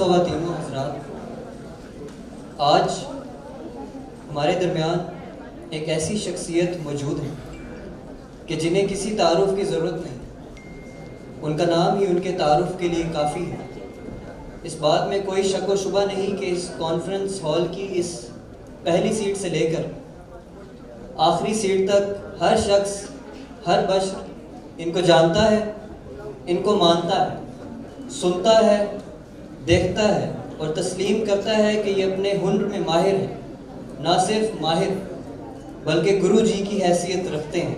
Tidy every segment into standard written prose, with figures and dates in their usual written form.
خواتین و حضرات، آج ہمارے درمیان ایک ایسی شخصیت موجود ہے کہ جنہیں کسی تعارف کی ضرورت نہیں، ان کا نام ہی ان کے تعارف کے لیے کافی ہے۔ اس بات میں کوئی شک و شبہ نہیں کہ اس کانفرنس ہال کی اس پہلی سیٹ سے لے کر آخری سیٹ تک ہر شخص، ہر بشر ان کو جانتا ہے، ان کو مانتا ہے، سنتا ہے، دیکھتا ہے اور تسلیم کرتا ہے کہ یہ اپنے ہنر میں ماہر ہے۔ نہ صرف ماہر بلکہ گرو جی کی حیثیت رکھتے ہیں۔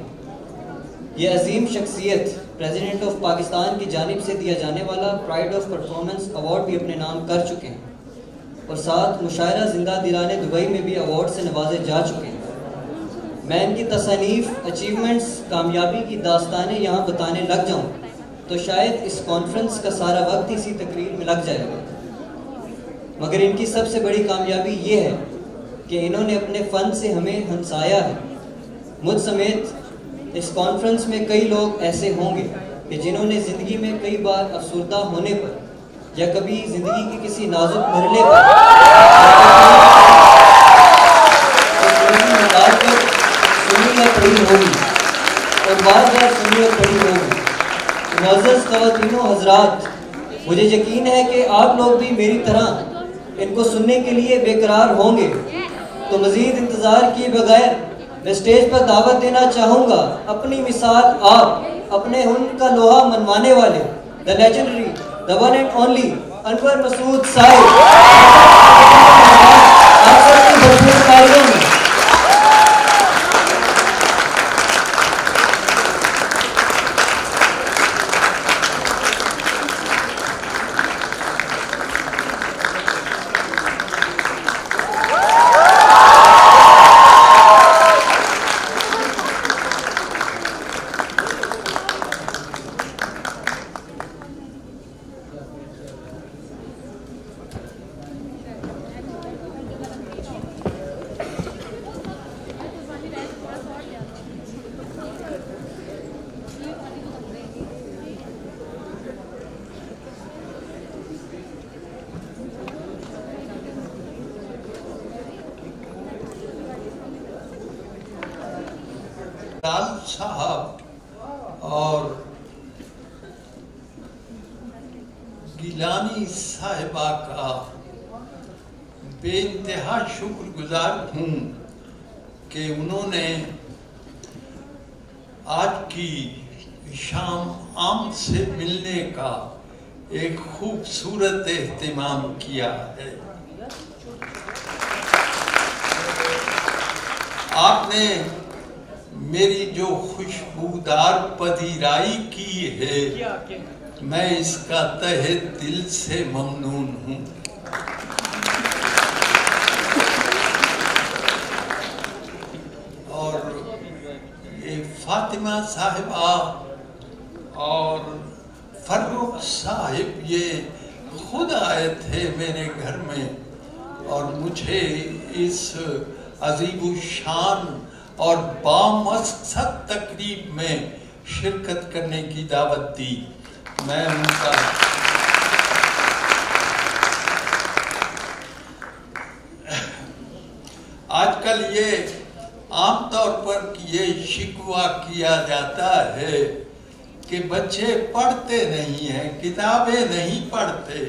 یہ عظیم شخصیت پریزیڈنٹ آف پاکستان کی جانب سے دیا جانے والا پرائڈ آف پرفارمنس ایوارڈ بھی اپنے نام کر چکے ہیں اور ساتھ مشاعرہ زندہ دلانے دبئی میں بھی ایوارڈ سے نوازے جا چکے ہیں۔ میں ان کی تصانیف، اچیومنٹس، کامیابی کی داستانیں یہاں بتانے لگ جاؤں تو شاید اس کانفرنس کا سارا وقت اسی تقریر میں لگ جائے گا، مگر ان کی سب سے بڑی کامیابی یہ ہے کہ انہوں نے اپنے فن سے ہمیں ہنسایا ہے۔ مجھ سمیت اس کانفرنس میں کئی لوگ ایسے ہوں گے کہ جنہوں نے زندگی میں کئی بار افسردہ ہونے پر یا کبھی زندگی کے کسی نازک مرحلے پر سنی یا پڑھی ہوگی اور بار بار سنی اور پڑھی ہوگی۔ معزز خواتین و حضرات، مجھے یقین ہے کہ آپ لوگ بھی میری طرح ان کو سننے کے لیے بے قرار ہوں گے، تو مزید انتظار کیے بغیر میں اسٹیج پر دعوت دینا چاہوں گا اپنی مثال آپ، اپنے ہنر کا لوہا منوانے والے، the legendary, the one and only انور مسعود صاحب۔ آپ سب کی بھرپور تعریفوں میں لال صاحب اور گیلانی صاحبہ کا بے انتہا شکر گزار ہوں کہ انہوں نے آج کی شام عام سے ملنے کا ایک خوبصورت اہتمام کیا ہے۔ آپ نے میری جو خوشبودار پذیرائی کی ہے، میں اس کا تہہ دل سے ممنون ہوں۔ اور یہ فاطمہ صاحبہ اور فروخ صاحب یہ خود آئے تھے میرے گھر میں اور مجھے اس عظیم الشان اور بامقصد تقریب میں شرکت کرنے کی دعوت دی۔ میں ان کا آج کل یہ عام طور پر یہ شکوہ کیا جاتا ہے کہ بچے پڑھتے نہیں ہیں، کتابیں نہیں پڑھتے،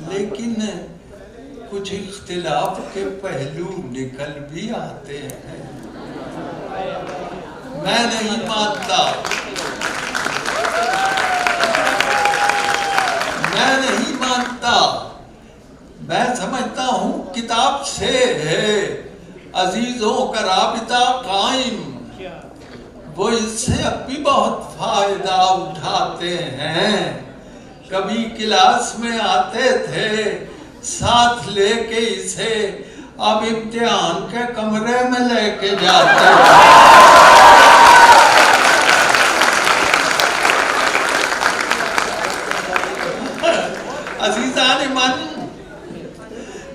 لیکن کچھ اختلاف کے پہلو نکل بھی آتے ہیں۔ میں نہیں مانتا، میں سمجھتا ہوں کتاب سے ہے عزیزوں کا رابطہ قائم، وہ اس سے اب بھی بہت فائدہ اٹھاتے ہیں۔ کبھی کلاس میں آتے تھے ساتھ لے کے اسے، اب امتحان کے کمرے میں لے کے جاتے ہیں۔ عزیزان من،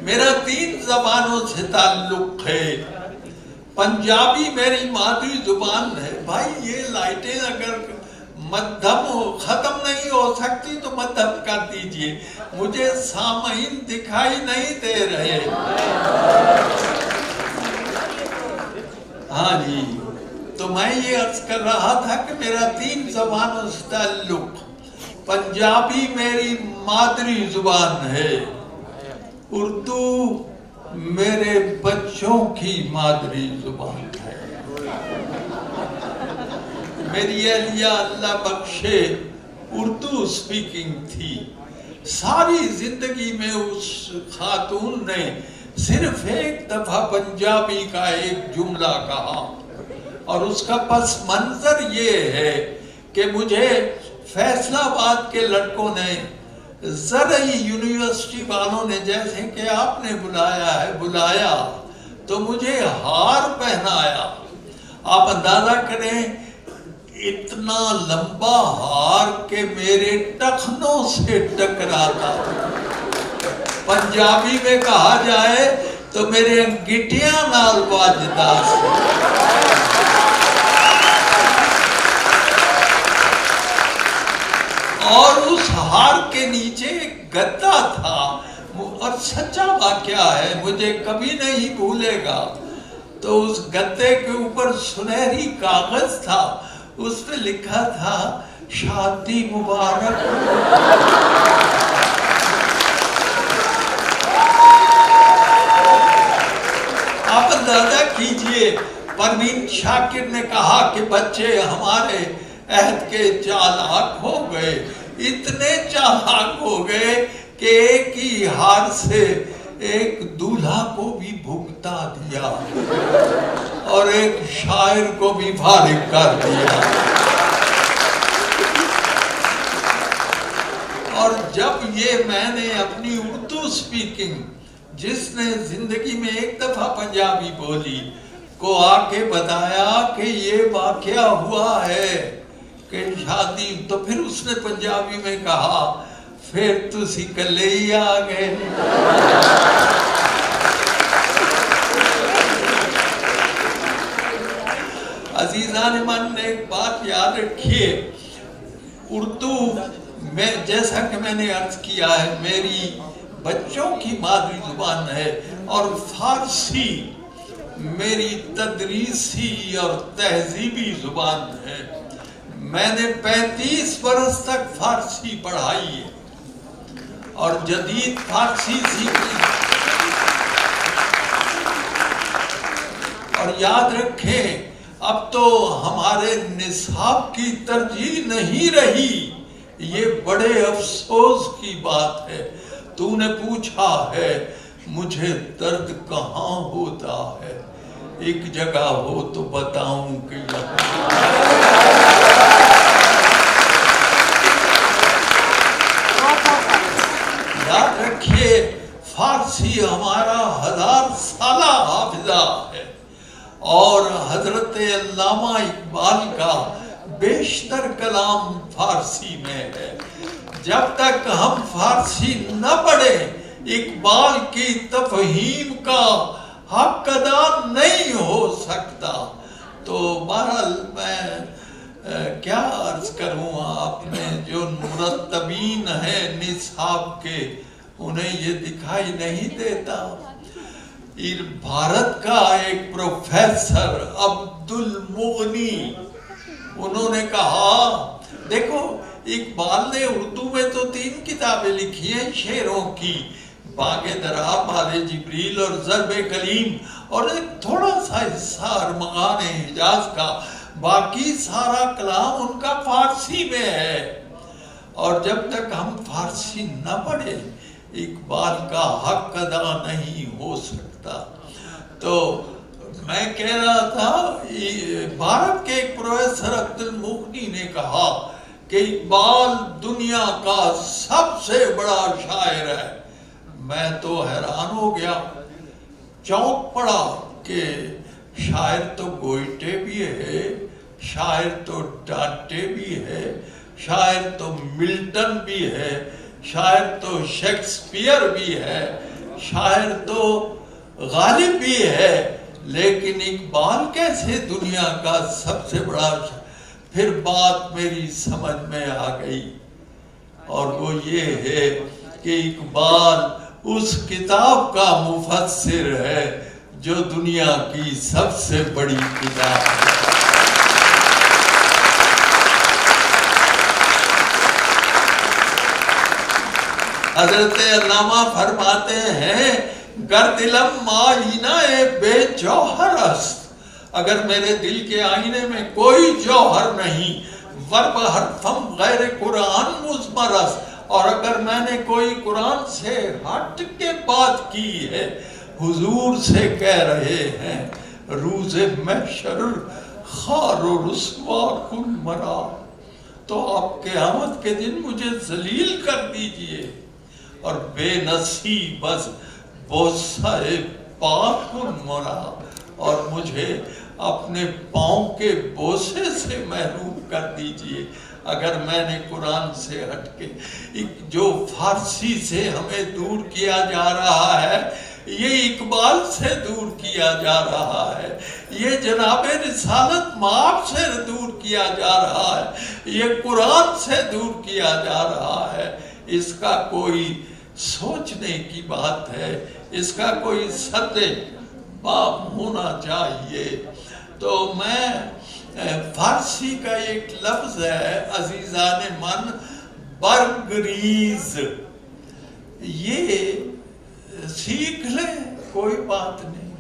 میرا 3 زبانوں سے تعلق ہے۔ پنجابی میری مادری زبان ہے۔ بھائی یہ لائٹیں اگر مدھم ختم نہیں ہو سکتی تو مدھم کر دیجئے. مجھے سامعین دکھائی نہیں دے رہے. ہاں جی، تو میں یہ عرض کر رہا تھا کہ میرا 3 زبانوں سے تعلق. پنجابی میری مادری زبان ہے، اردو میرے بچوں کی مادری زبان ہے. میری اہلیہ اللہ بخشے اردو سپیکنگ تھی. ساری زندگی میں اس خاتون نے صرف ایک دفعہ پنجابی کا ایک جملہ کہا، اور اس کا پس منظر یہ ہے کہ مجھے فیصل آباد کے لڑکوں نے، زرعی یونیورسٹی والوں نے جیسے کہ آپ نے بلایا تو مجھے ہار پہنایا. آپ اندازہ کریں، اتنا لمبا ہار کہ میرے ٹخنوں سے ٹکراتا. پنجابی میں کہا جائے تو میرے انگٹیاں نال واجدا سے. اور اس ہار کے نیچے ایک گدا تھا، اور سچا واقعہ ہے، مجھے کبھی نہیں بھولے گا. تو اس گدے کے اوپر سنہری کاغذ تھا، اس پہ لکھا تھا شادی مبارک. آپ اندازہ کیجئے، پروین شاکر نے کہا کہ بچے ہمارے عہد کے چالاک ہو گئے. اتنے چالاک ہو گئے کہ ایک ہی ہار سے ایک دولہا کو بھی بھگتا دیا اور ایک شاعر کو بھی فارغ کر دیا. اور جب یہ میں نے اپنی اردو سپیکنگ، جس نے زندگی میں ایک دفعہ پنجابی بولی، کو آ کے بتایا کہ یہ واقعہ ہوا ہے کہ شادی، تو پھر اس نے پنجابی میں کہا پھر تسی کلے ہی آ گئے. عزیزان من نے ایک بات یاد رکھیے، اردو میں جیسا کہ میں نے عرض کیا ہے میری بچوں کی مادری زبان ہے، اور فارسی میری تدریسی اور تہذیبی زبان ہے. میں نے 35 برس تک فارسی پڑھائی ہے اور جدید فارسی سیکھی. اور یاد رکھیں، اب تو ہمارے نصاب کی ترجیح نہیں رہی. یہ بڑے افسوس کی بات ہے. تو نے پوچھا ہے مجھے درد کہاں ہوتا ہے، ایک جگہ ہو تو بتاؤں کہ یاد رکھیے، فارسی ہمارا 1000 سالہ حافظہ ہے، اور حضرت علامہ اقبال کا بیشتر کلام فارسی میں ہے. جب تک ہم فارسی نہ پڑھیں، اقبال کی تفہیم کا حق ادا نہیں ہو سکتا. تو بہرحال میں کیا عرض کروں، آپ نے جو مرتبین ہیں نصاب کے، انہیں یہ دکھائی نہیں دیتا. بھارت کا ایک پروفیسر عبد المغنی، انہوں نے کہا، دیکھو اقبال نے اردو میں تو 3 کتابیں لکھی ہیں شعروں کی، باغ درا، بال جبریل اور ضرب کلیم، اور ایک تھوڑا سا حصہ ارمغان حجاز کا. باقی سارا کلام ان کا فارسی میں ہے. اور جب تک ہم فارسی نہ پڑھیں، اقبال کا حق ادا نہیں ہو سکتا. تو میں کہہ رہا تھا، بھارت کے ایک پروفیسر عبد المغنی نے کہا کہ اقبال دنیا کا سب سے بڑا شاعر ہے. میں تو حیران ہو گیا، چونک پڑا کہ شاعر تو گوئٹے بھی ہے، شاعر تو ڈانٹے بھی ہے، شاعر تو ملٹن بھی ہے، شاعر تو شیکسپیئر بھی ہے، شاعر تو غالب بھی ہے، لیکن اقبال کیسے دنیا کا سب سے بڑا شاعر؟ پھر بات میری سمجھ میں آ گئی، اور وہ یہ ہے کہ اقبال اس کتاب کا مفسر ہے جو دنیا کی سب سے بڑی کتاب ہے۔ حضرت علامہ فرماتے ہیں گر دلم آئینہ بے جوہر است، اگر میرے دل کے آئینے میں کوئی جوہر نہیں، ورب حرفم غیر قرآن مزمر است، اور اگر میں نے کوئی قرآن سے ہٹ کے بات کی ہے، حضور سے کہہ رہے ہیں روز محشر خار و رسوا کن مرا، تو آپ قیامت کے دن مجھے ذلیل کر دیجئے اور بے نصیب بس بوسہ پاک کن مرا، اور مجھے اپنے پاؤں کے بوسے سے محروم کر دیجئے اگر میں نے قرآن سے ہٹ کے۔ جو فارسی سے ہمیں دور کیا جا رہا ہے یہ اقبال سے دور کیا جا رہا ہے، یہ جناب رسالت مآب سے دور کیا جا رہا ہے، یہ قرآن سے دور کیا جا رہا ہے۔ اس کا کوئی سوچنے کی بات ہے، اس کا کوئی سطح باب ہونا چاہیے۔ تو میں فارسی کا ایک لفظ ہے عزیزان من، برگریز، یہ سیکھ لیں کوئی بات نہیں۔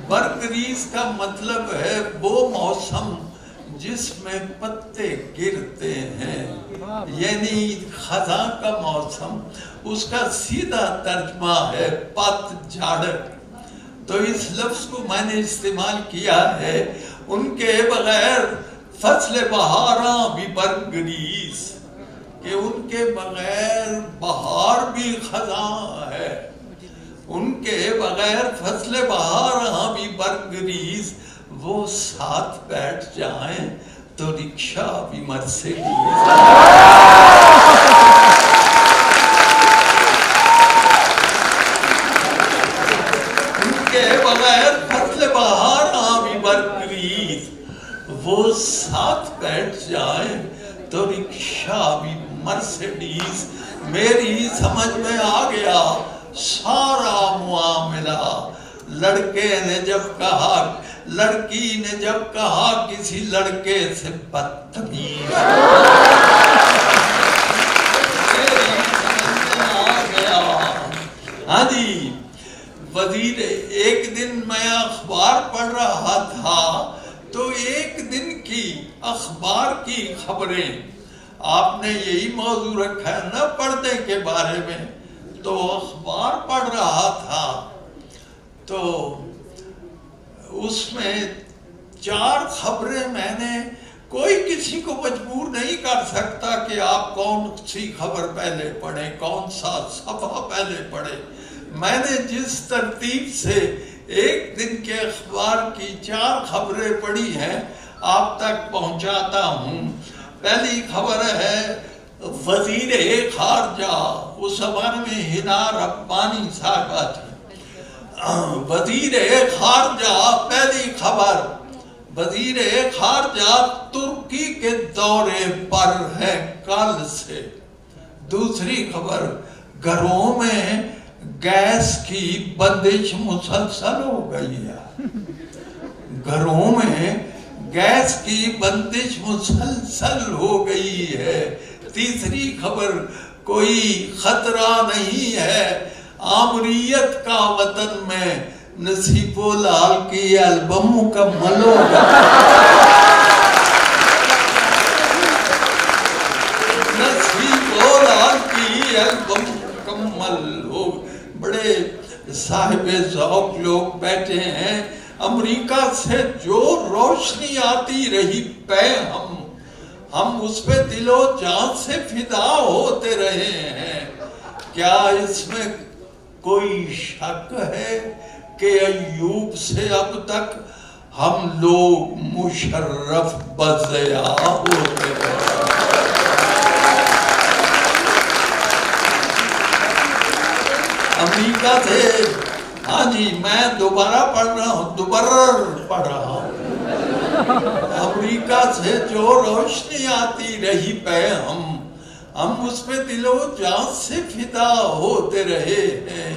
برگریز کا مطلب ہے وہ موسم جس میں پتے گرتے ہیں، یعنی خزاں کا موسم، اس کا سیدھا ترجمہ ہے پت جھڑ۔ تو اس لفظ کو میں نے استعمال کیا ہے ان کے بغیر فصل بہاراں بھی برگریز، کہ ان کے بغیر بہار بھی خزاں ہے، ان کے بغیر فصل بہاراں بھی برگریز، وہ ساتھ بیٹھ جائیں تو رکشہ بھی مرسیڈیز۔ ان کے بغیر فصل بہاراں بھی برگریز، وہ ساتھ بیٹھ جائیں تو رکشہ بھی مرسیڈیز۔ میری سمجھ میں آ گیا سارا معاملہ۔ لڑکے نے جب کہا، لڑکی نے جب کہا کسی لڑکے سے بدتمیز، میری سمجھ میں آ گیا۔ ہاں جی، وزیر، ایک دن میں اخبار پڑھ رہا تھا تو ایک دن کی اخبار کی خبریں، آپ نے یہی موضوع رکھا ہے نا پردے کے بارے میں، تو اخبار پڑھ رہا تھا تو اس میں 4 خبریں، میں نے، کوئی کسی کو مجبور نہیں کر سکتا کہ آپ کون سی خبر پہلے پڑھیں، کون سا صفحہ پہلے پڑھیں۔ میں نے جس ترتیب سے ایک دن کے اخبار کی 4 خبریں پڑھی ہیں آپ تک پہنچاتا ہوں۔ پہلی خبر ہے وزیر خارجہ، اس زمانے میں ہنا ربانی صاحبہ تھی، وزیر خارجہ، پہلی خبر، وزیر خارجہ ترکی کے دورے پر ہے کل سے۔ دوسری خبر، گھروں میں گیس کی بندش مسلسل ہو گئی ہے، گھروں میں گیس کی بندش مسلسل ہو گئی ہے۔ تیسری خبر، کوئی خطرہ نہیں ہے، آمریت کا وطن میں نصیب لال کی البم مکمل ہوگا۔ نصیب لال کی البم مکمل ہو۔ بڑے صاحب ذوق لوگ بیٹھے ہیں، امریکہ سے جو روشنی آتی رہی پہ ہم اس پہ دل و جان سے فدا ہوتے رہے ہیں۔ کیا اس میں کوئی شک ہے کہ ایوب سے اب تک ہم لوگ مشرف بضیاء ہوتے رہے؟ امریکہ سے، ہاں جی، میں دوبارہ پڑھ رہا ہوں، دوبارہ پڑھ رہا ہوں، افریقہ سے جو روشنی آتی رہی پہ ہم اس پہ دل و جان سے فدا ہوتے رہے ہیں.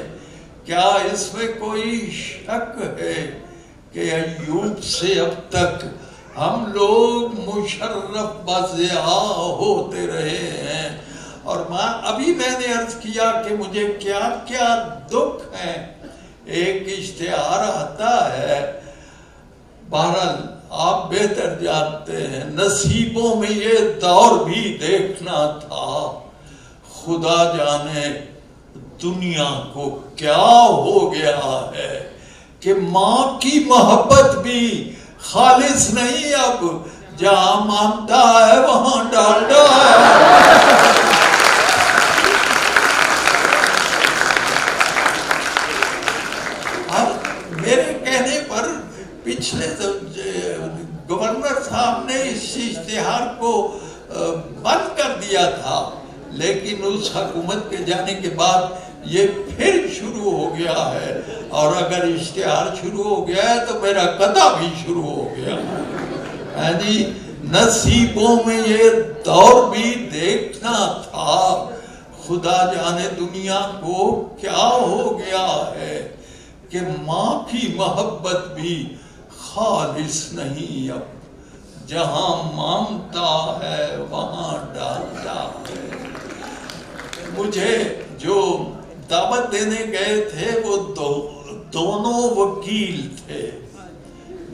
کیا اس میں کوئی شک ہے کہ ایوب سے اب تک ہم لوگ مشرف بضیاء ہوتے رہے ہیں؟ اور ابھی میں نے عرض کیا کہ مجھے کیا کیا دکھ ہے. ایک اشتہار آتا ہے، بہرحال آپ بہتر جانتے ہیں، نصیبوں میں یہ دور بھی دیکھنا تھا. خدا جانے دنیا کو کیا ہو گیا ہے کہ ماں کی محبت بھی خالص نہیں، اب جہاں مانتا ہے وہاں ڈالتا ہے. میرے کہنے پر پچھلے گورنر صاحب نے اس اشتہار کو بند کر دیا تھا، لیکن اس حکومت کے جانے کے بعد یہ پھر شروع ہو گیا ہے. اور اگر اشتہار شروع ہو گیا ہے تو میرا قضا بھی شروع ہو گیا ہے. جی نصیبوں میں یہ دور بھی دیکھنا تھا. خدا جانے دنیا کو کیا ہو گیا ہے کہ ماں کی محبت بھی خالص نہیں، اب جہاں مانگتا ہے وہاں ڈالتا ہے. مجھے جو دعوت دینے گئے تھے وہ دونوں وکیل تھے.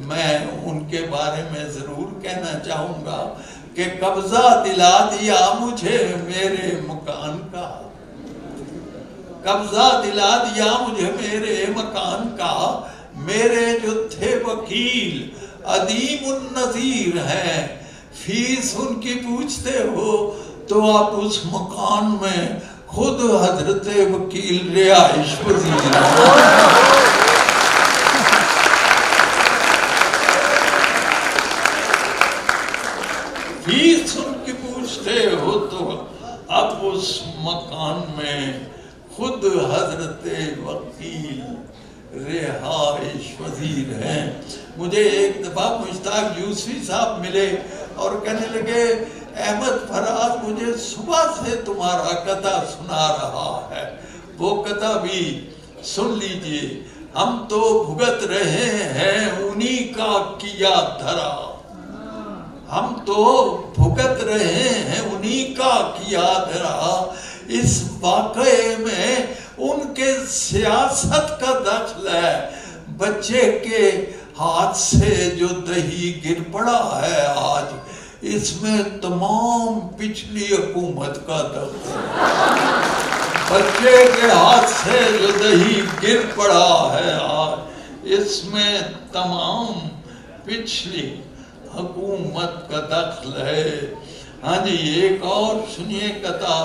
میں ان کے بارے میں ضرور کہنا چاہوں گا کہ قبضہ دلا دیا مجھے میرے مکان کا، قبضہ دلا دیا مجھے میرے مکان کا. میرے جو تھے وکیل عدیم النظیر ہیں، فیس ان کی پوچھتے ہو تو آپ اس مکان میں خود حضرت وکیل رہائش پذیر فیس ان کی پوچھتے ہو تو اب اس مکان میں خود حضرت وکیل رہائش پذیر ہیں. مجھے ایک دفعہ مشتاق یوسفی صاحب ملے اور کہنے لگے احمد فراز مجھے صبح سے تمہارا قطع سنا رہا ہے. وہ قطع بھی سن لیجئے. ہم تو بھگت رہے ہیں انہی کا کیا دھرا، ہم تو بھگت رہے ہیں انہی کا کیا دھرا. اس واقعے میں ان کے سیاست کا دخل ہے. بچے کے ہاتھ سے جو دہی گر پڑا ہے آج، اس میں تمام پچھلی حکومت کا دخل ہے. بچے کے ہاتھ سے جو دہی گر پڑا ہے آج، اس میں تمام پچھلی حکومت کا دخل ہے. ہاں جی ایک اور سنیے قطع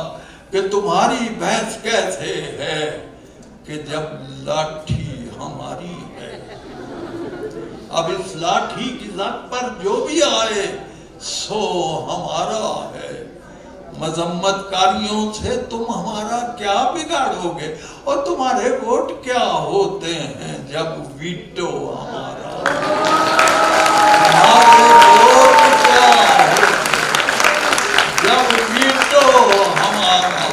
کہ تمہاری بحث کیسے ہے کہ جب لاٹھی ہماری ہے. اب اس لاٹھی کی ذات پر جو بھی آئے سو ہمارا ہے. مذمت کاریوں سے تم ہمارا کیا بگاڑو گے، اور تمہارے ووٹ کیا ہوتے ہیں جب ویٹو ہمارا جب ویٹو ہمارا.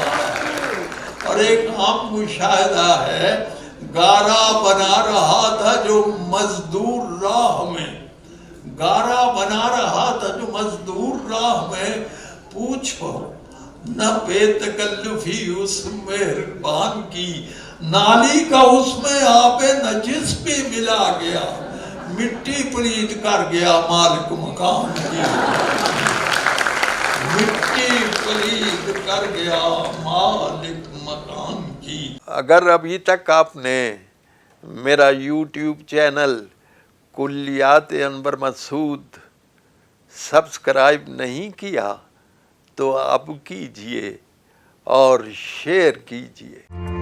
اور ایک عام مشاہدہ ہے، گارا بنا رہا تھا جو مزدور راہ میں، گارا بنا رہا تھا جو مزدور راہ میں، پوچھو نہ بے تکلفی اس مہربان کی، نالی کا اس میں آب نجس بھی ملا گیا، مٹی پلید کر گیا مالک مکان کی، مٹی پلید کر گیا مالک مکان کی. اگر ابھی تک آپ نے میرا یوٹیوب چینل کلیات انور مسعود سبسکرائب نہیں کیا تو اب کیجئے اور شیئر کیجئے.